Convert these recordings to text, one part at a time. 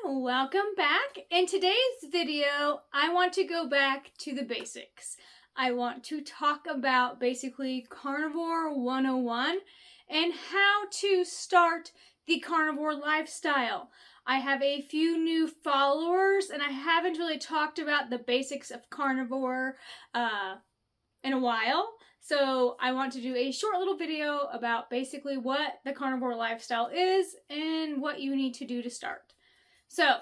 welcome back. In today's video, I want to go back to the basics. I want to talk about basically Carnivore 101 and how to start the carnivore lifestyle. I have a few new followers and I haven't really talked about the basics of carnivore in a while. So I want to do a short little video about basically what the carnivore lifestyle is and what you need to do to start. So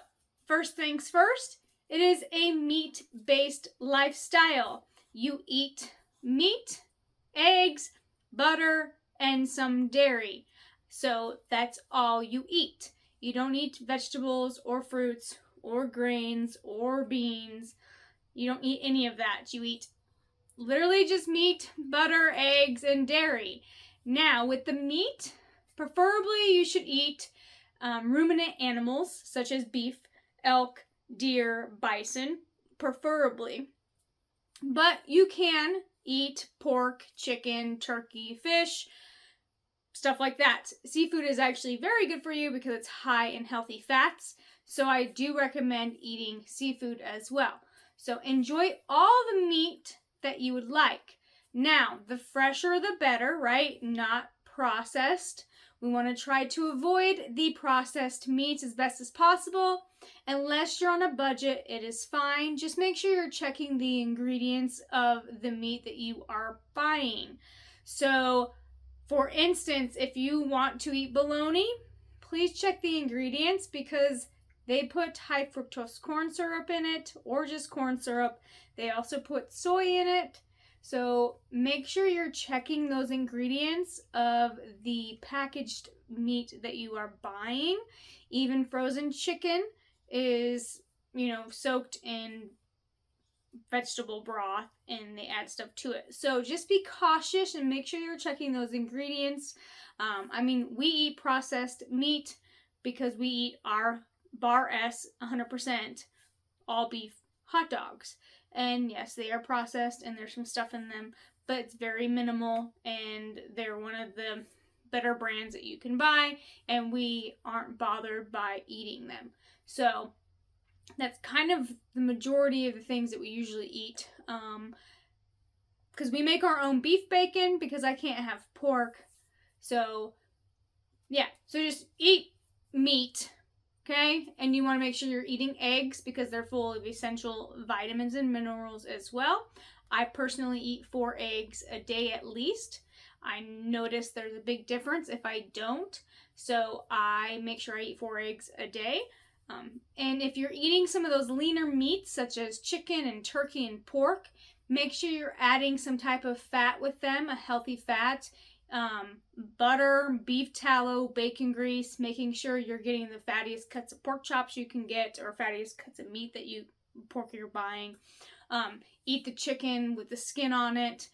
first things first, it is a meat-based lifestyle. You eat meat, eggs, butter, and some dairy. So that's all you eat. You don't eat vegetables or fruits or grains or beans. You don't eat any of that. You eat literally just meat, butter, eggs, and dairy. Now, with the meat, preferably you should eat ruminant animals such as beef, elk, deer, bison, preferably. But you can eat pork, chicken, turkey, fish, stuff like that. Seafood is actually very good for you because it's high in healthy fats. So I do recommend eating seafood as well. So enjoy all the meat that you would like. Now, the fresher the better, right? Not processed. We want to try to avoid the processed meats as best as possible. Unless you're on a budget, it is fine. Just make sure you're checking the ingredients of the meat that you are buying. So, for instance, if you want to eat bologna, please check the ingredients because they put high fructose corn syrup in it or just corn syrup. They also put soy in it. So make sure you're checking those ingredients of the packaged meat that you are buying. Even frozen chicken is, soaked in vegetable broth and they add stuff to it. So just be cautious and make sure you're checking those ingredients. We eat processed meat because we eat our Bar S 100% all beef hot dogs. And yes, they are processed and there's some stuff in them, but it's very minimal and they're one of the better brands that you can buy and we aren't bothered by eating them. So that's kind of the majority of the things that we usually eat. Because we make our own beef bacon because I can't have pork. So yeah, so just eat meat. Okay, and you want to make sure you're eating eggs because they're full of essential vitamins and minerals as well. I personally eat 4 eggs a day at least. I notice there's a big difference if I don't, so I make sure I eat 4 eggs a day. And if you're eating some of those leaner meats such as chicken and turkey and pork, make sure you're adding some type of fat with them, a healthy fat. Butter, beef tallow, bacon grease, making sure you're getting the fattiest cuts of pork chops you can get or fattiest cuts of meat that pork you're buying. Eat the chicken with the skin on it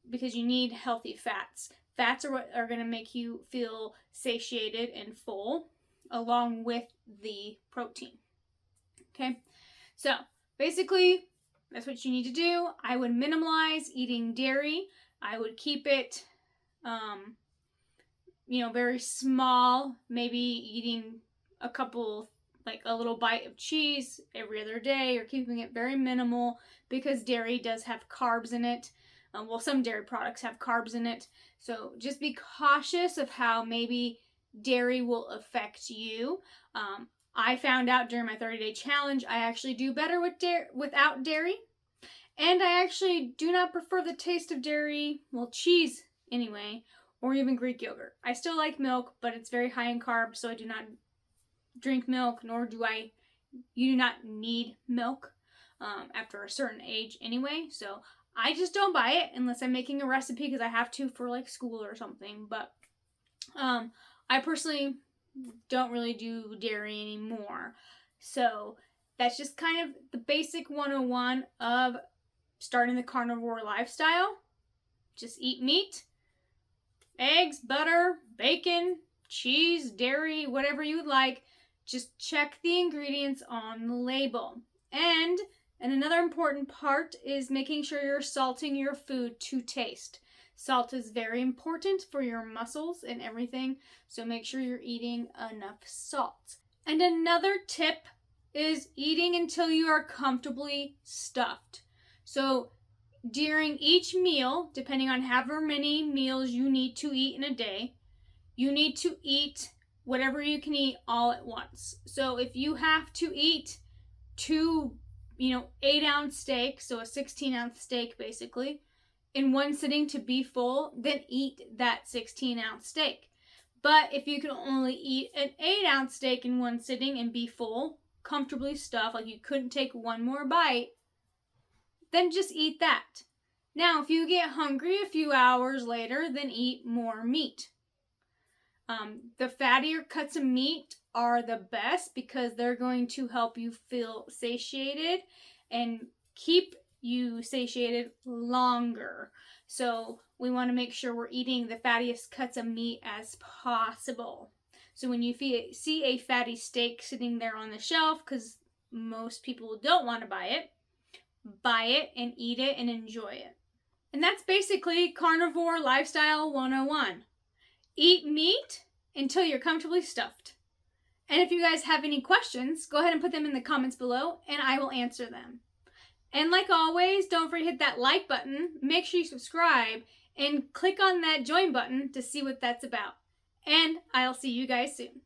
because you need healthy fats. Fats are what are going to make you feel satiated and full along with the protein. Okay, so basically that's what you need to do. I would minimize eating dairy. I would keep it very small, maybe eating a little bite of cheese every other day or keeping it very minimal because dairy does have carbs in it. Some dairy products have carbs in it. So just be cautious of how maybe dairy will affect you. I found out during my 30-day challenge, I actually do better without dairy. And I actually do not prefer the taste of dairy, cheese anyway, or even Greek yogurt. I still like milk, but it's very high in carbs, so I do not drink milk, nor do you do not need milk after a certain age anyway, so I just don't buy it unless I'm making a recipe because I have to for school or something, but I personally don't really do dairy anymore. So that's just kind of the basic 101 of starting the carnivore lifestyle. Just eat meat, eggs, butter, bacon, cheese, dairy, whatever you would like. Just check the ingredients on the label. And another important part is making sure you're salting your food to taste. Salt is very important for your muscles and everything, so make sure you're eating enough salt. And another tip is eating until you are comfortably stuffed. So during each meal, depending on however many meals you need to eat in a day, you need to eat whatever you can eat all at once. So if you have to eat two, 8-ounce steaks, so a 16-ounce steak basically, in one sitting to be full, then eat that 16-ounce steak. But if you can only eat an 8-ounce steak in one sitting and be full, comfortably stuffed, like you couldn't take one more bite, then just eat that. Now, if you get hungry a few hours later, then eat more meat. The fattier cuts of meat are the best because they're going to help you feel satiated and keep you satiated longer. So we want to make sure we're eating the fattiest cuts of meat as possible. So when you see a fatty steak sitting there on the shelf, because most people don't want to buy it and eat it and enjoy it. And that's basically Carnivore Lifestyle 101. Eat meat until you're comfortably stuffed. And if you guys have any questions, go ahead and put them in the comments below and I will answer them. And like always, don't forget to hit that like button, make sure you subscribe, and click on that join button to see what that's about. And I'll see you guys soon.